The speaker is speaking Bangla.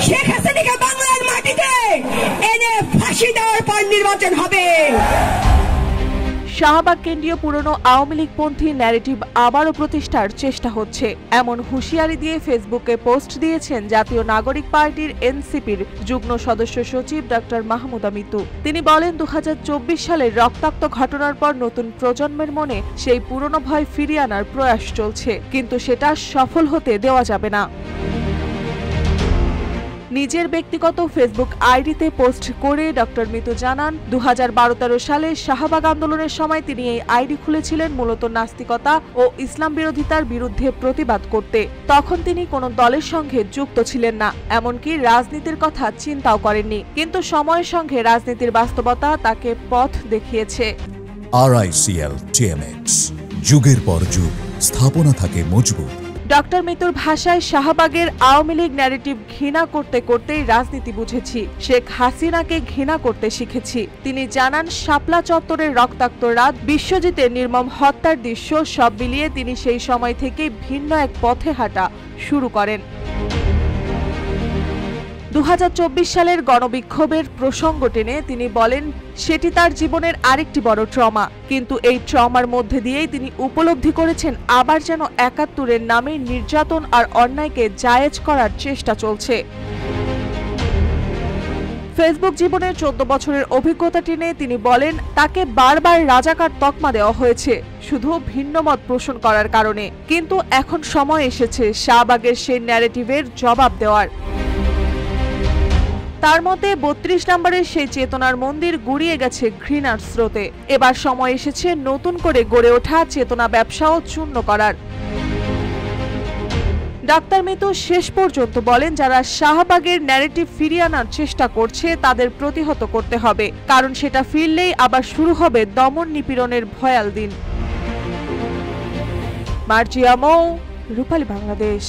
শেখ হাসিনাকে বাংলার মাটিতে এনে ফাঁসি দেওয়ার পর নির্বাচন হবে। শাহবাগ কেন্দ্রীয় পুরনো আওয়ামী লীগপন্থী ন্যারেটিভ আবারও প্রতিষ্ঠার চেষ্টা হচ্ছে, এমন হুঁশিয়ারি দিয়ে ফেসবুকে পোস্ট দিয়েছেন জাতীয় নাগরিক পার্টির এনসিপির যুগ্ম সদস্য সচিব ডক্টর মাহমুদা মিতু। তিনি বলেন, 2024 সালের রক্তাক্ত ঘটনার পর নতুন প্রজন্মের মনে সেই পুরনো ভয় ফিরিয়ে আনার প্রয়াস চলছে, কিন্তু সেটা সফল হতে দেওয়া যাবে না। নিজের ব্যক্তিগত ফেসবুক আইডিতে পোস্ট করে ডক্টর মিতু জানান, 2012-13 সালে শাহবাগ আন্দোলনের সময় তিনি এই আইডি খুলেছিলেন মূলত নাস্তিকতা ও ইসলাম বিরোধিতার বিরুদ্ধে প্রতিবাদ করতে। তখন তিনি কোনো দলের সঙ্গে যুক্ত ছিলেন না, এমনকি রাজনীতির কথা চিন্তাও করেননি, কিন্তু সময়ের সঙ্গে রাজনীতির বাস্তবতা তাকে পথ দেখিয়েছে। RICL TMX, যুগের পর যুগ স্থাপনা থাকে মজবুত। ডক্টর মিতুর ভাষায়, শাহবাগের আওয়ামী লীগ ন্যারেটিভ ঘৃণা করতে করতেই রাজনীতি বুঝেছি, শেখ হাসিনাকে ঘৃণা করতে শিখেছি। তিনি জানান, শাপলা চত্বরের রক্তাক্ত রাত, বিশ্বজিতের নির্মম হত্যার দৃশ্য সব মিলিয়ে তিনি সেই সময় থেকে ভিন্ন এক পথে হাঁটা শুরু করেন। 2024 সালের গণবিক্ষোভের প্রসঙ্গ টেনে তিনি বলেন, সেটি তার জীবনের আরেকটি বড় ট্রমা, কিন্তু এই ট্রমার মধ্যে দিয়েই তিনি উপলব্ধি করেছেন আবার যেন 71-এর নামে নির্যাতন আর অন্যায়কে জায়েজ করার চেষ্টা চলছে। ফেসবুক জীবনের 14 বছরের অভিজ্ঞতা টেনে তিনি বলেন, তাকে বারবার রাজাকার তকমা দেওয়া হয়েছে শুধু ভিন্ন মত পোষণ করার কারণে, কিন্তু এখন সময় এসেছে শাহবাগের সেই ন্যারেটিভের জবাব দেওয়ার। তার মতে 32 নম্বরের সেই চেতনার মন্দির গুড়িয়ে গেছে ঘৃণার স্রোতে, এবার সময় এসেছে নতুন করে গড়ে ওঠা চেতনা ব্যবসাও চূর্ণ করার। ডাক্তার মিতু শেষ পর্যন্ত বলেন, যারা শাহবাগের ন্যারেটিভ ফিরিয়ে আনার চেষ্টা করছে তাদের প্রতিহত করতে হবে, কারণ সেটা ফিরলেই আবার শুরু হবে দমন নিপীড়নের ভয়াল দিন। মার্জিয়া মৌ, রূপালী বাংলাদেশ।